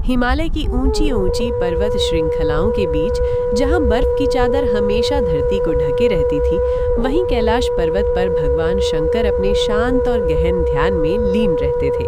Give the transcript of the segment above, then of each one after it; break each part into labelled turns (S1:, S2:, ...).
S1: हिमालय की ऊंची ऊंची पर्वत श्रृंखलाओं के बीच जहां बर्फ की चादर हमेशा धरती को ढके रहती थी, वहीं कैलाश पर्वत पर भगवान शंकर अपने शांत और गहन ध्यान में लीन रहते थे।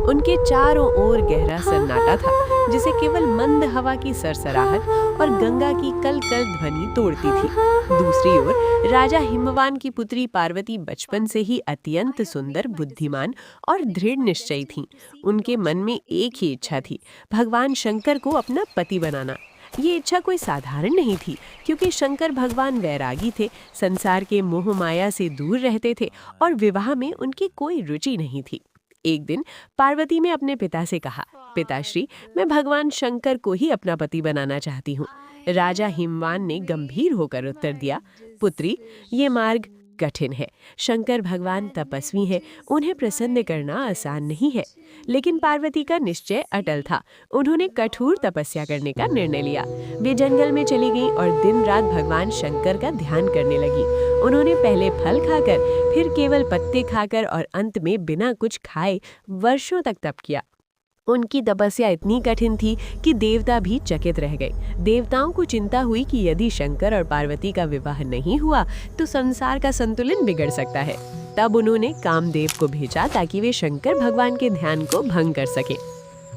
S1: उनके चारों ओर गहरा सन्नाटा था, जिसे केवल मंद हवा की सरसराहट और गंगा की कल कल ध्वनि तोड़ती थी। दूसरी ओर राजा हिमवान की पुत्री पार्वती बचपन से ही अत्यंत सुंदर, बुद्धिमान और दृढ़ निश्चयी थीं। उनके मन में एक ही इच्छा थी, भगवान शंकर को अपना पति बनाना। ये इच्छा कोई साधारण नहीं थी, क्योंकि शंकर भगवान वैरागी थे, संसार के मोह माया से दूर रहते थे और विवाह में उनकी कोई रुचि नहीं थी। एक दिन पार्वती ने अपने पिता से कहा, पिताश्री, मैं भगवान शंकर को ही अपना पति बनाना चाहती हूँ। राजा हिमवान ने गंभीर होकर उत्तर दिया, पुत्री, ये मार्ग कठिन है। शंकर भगवान तपस्वी हैं, उन्हें प्रसन्न करना आसान नहीं है। लेकिन पार्वती का निश्चय अटल था। उन्होंने कठोर तपस्या करने का निर्णय लिया। वे जंगल में चली गईं और दिन रात भगवान शंकर का ध्यान करने लगी। उन्होंने पहले फल खाकर, फिर केवल पत्ते खाकर और अंत में बिना कुछ खाए वर्षों तक तप किया। उनकी तपस्या इतनी कठिन थी कि देवता भी चकित रह गए। देवताओं को चिंता हुई कि यदि शंकर और पार्वती का विवाह नहीं हुआ तो संसार का संतुलन बिगड़ सकता है। तब उन्होंने कामदेव को भेजा ताकि वे शंकर भगवान के ध्यान को भंग कर सकें।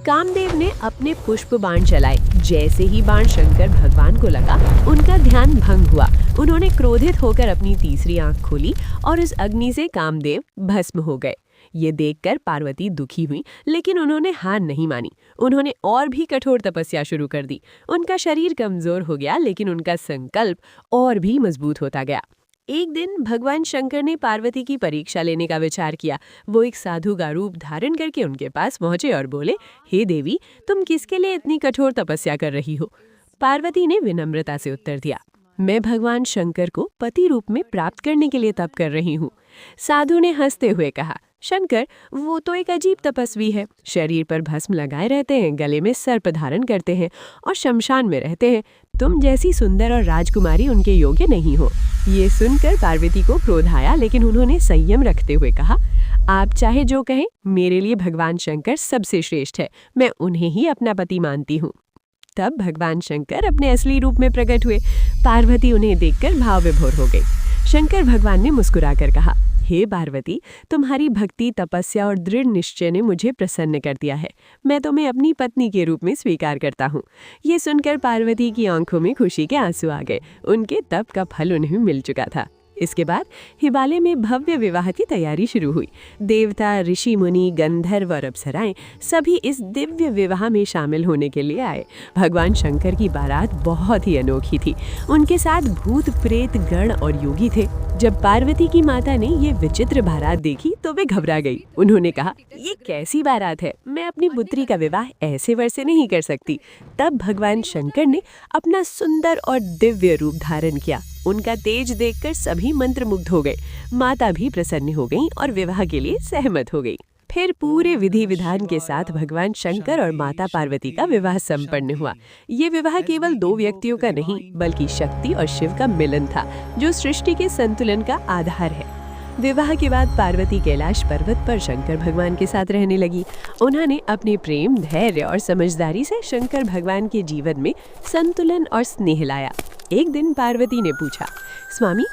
S1: कामदेव ने अपने पुष्प बाण चलाए। जैसे ही बाण शंकर भगवान को लगा, उनका ध्यान भंग हुआ। उन्होंने क्रोधित होकर अपनी तीसरी आंख खोली और इस अग्नि से कामदेव भस्म हो गए। ये देखकर पार्वती दुखी हुई, लेकिन उन्होंने हार नहीं मानी। उन्होंने और भी कठोर तपस्या शुरू कर दी। उनका शरीर कमजोर हो गया, लेकिन उनका संकल्प और भी मजबूत होता गया। एक दिन भगवान शंकर ने पार्वती की परीक्षा लेने का विचार किया। वो एक साधु का रूप धारण करके उनके पास पहुंचे और बोले, हे देवी, तुम किसके लिए इतनी कठोर तपस्या कर रही हो? पार्वती ने विनम्रता से उत्तर दिया, मैं भगवान शंकर को पति रूप में प्राप्त करने के लिए तप कर रही हूँ। साधु ने हंसते हुए कहा, शंकर, वो तो एक अजीब तपस्वी है। शरीर पर भस्म लगाए रहते हैं, गले में सर्प धारण करते हैं और शमशान में रहते हैं। तुम जैसी सुंदर और राजकुमारी उनके योग्य नहीं हो। ये सुनकर पार्वती को क्रोध आया, लेकिन उन्होंने संयम रखते हुए कहा, आप चाहे जो कहें, मेरे लिए भगवान शंकर सबसे श्रेष्ठ है। मैं उन्हें ही अपना पति मानती हूँ। तब भगवान शंकर अपने असली रूप में प्रकट हुए। पार्वती उन्हें देखकर भाव विभोर हो गई। शंकर भगवान ने मुस्कुराकर कहा, हे पार्वती, तुम्हारी भक्ति, तपस्या और दृढ़ निश्चय ने मुझे प्रसन्न कर दिया है। मैं तुम्हें अपनी पत्नी के रूप में स्वीकार करता हूँ। ये सुनकर पार्वती की आंखों में खुशी के आंसू आ गए। उनके तप का फल उन्हें मिल चुका था। इसके बाद हिमालय में भव्य विवाह की तैयारी शुरू हुई। देवता, ऋषि मुनि, गंधर्व और अप्सराएं सभी इस दिव्य विवाह में शामिल होने के लिए आए। भगवान शंकर की बारात बहुत ही अनोखी थी। उनके साथ भूत, प्रेत, गण और योगी थे। जब पार्वती की माता ने ये विचित्र बारात देखी तो वे घबरा गई। उन्होंने कहा, ये कैसी बारात है? मैं अपनी पुत्री का विवाह ऐसे वर्षे नहीं कर सकती। तब भगवान शंकर ने अपना सुंदर और दिव्य रूप धारण किया। उनका तेज देखकर सभी मंत्रमुग्ध हो गए। माता भी प्रसन्न हो गईं और विवाह के लिए सहमत हो गई। फिर पूरे विधि विधान के साथ भगवान शंकर और माता पार्वती का विवाह संपन्न हुआ। ये विवाह केवल दो व्यक्तियों का नहीं, बल्कि शक्ति और शिव का मिलन था, जो सृष्टि के संतुलन का आधार है। विवाह के बाद पार्वती कैलाश पर्वत पर शंकर भगवान के साथ रहने लगी। उन्होंने अपने प्रेम, धैर्य और समझदारी से शंकर भगवान के जीवन में संतुलन और स्नेह लाया। एक दिन पार्वती ने पूछा, स्वामी,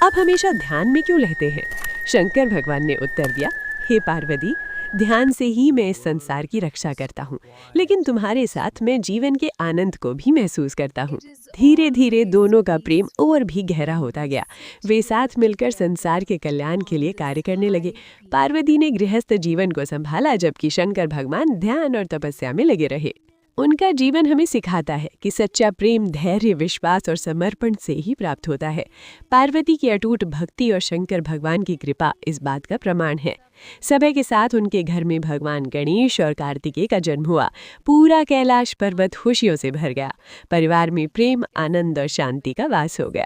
S1: आप हमेशा ध्यान में क्यों रहते हैं? शंकर भगवान ने उत्तर दिया, हे पार्वती, ध्यान से ही मैं इस संसार की रक्षा करता हूँ, लेकिन तुम्हारे साथ मैं जीवन के आनंद को भी महसूस करता हूँ। धीरे धीरे दोनों का प्रेम और भी गहरा होता गया। वे साथ मिलकर संसार के कल्याण के लिए कार्य करने लगे। पार्वती ने गृहस्थ जीवन को संभाला, जबकि शंकर भगवान ध्यान और तपस्या में लगे रहे। उनका जीवन हमें सिखाता है कि सच्चा प्रेम धैर्य, विश्वास और समर्पण से ही प्राप्त होता है। पार्वती की अटूट भक्ति और शंकर भगवान की कृपा इस बात का प्रमाण है। समय के साथ उनके घर में भगवान गणेश और कार्तिकेय का जन्म हुआ। पूरा कैलाश पर्वत खुशियों से भर गया। परिवार में प्रेम, आनंद और शांति का वास हो गया।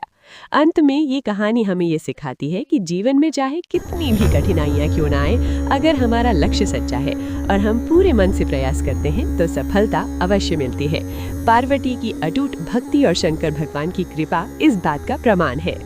S1: अंत में ये कहानी हमें ये सिखाती है कि जीवन में चाहे कितनी भी कठिनाइयाँ क्यों ना आए, अगर हमारा लक्ष्य सच्चा है और हम पूरे मन से प्रयास करते हैं तो सफलता अवश्य मिलती है। पार्वती की अटूट भक्ति और शंकर भगवान की कृपा इस बात का प्रमाण है।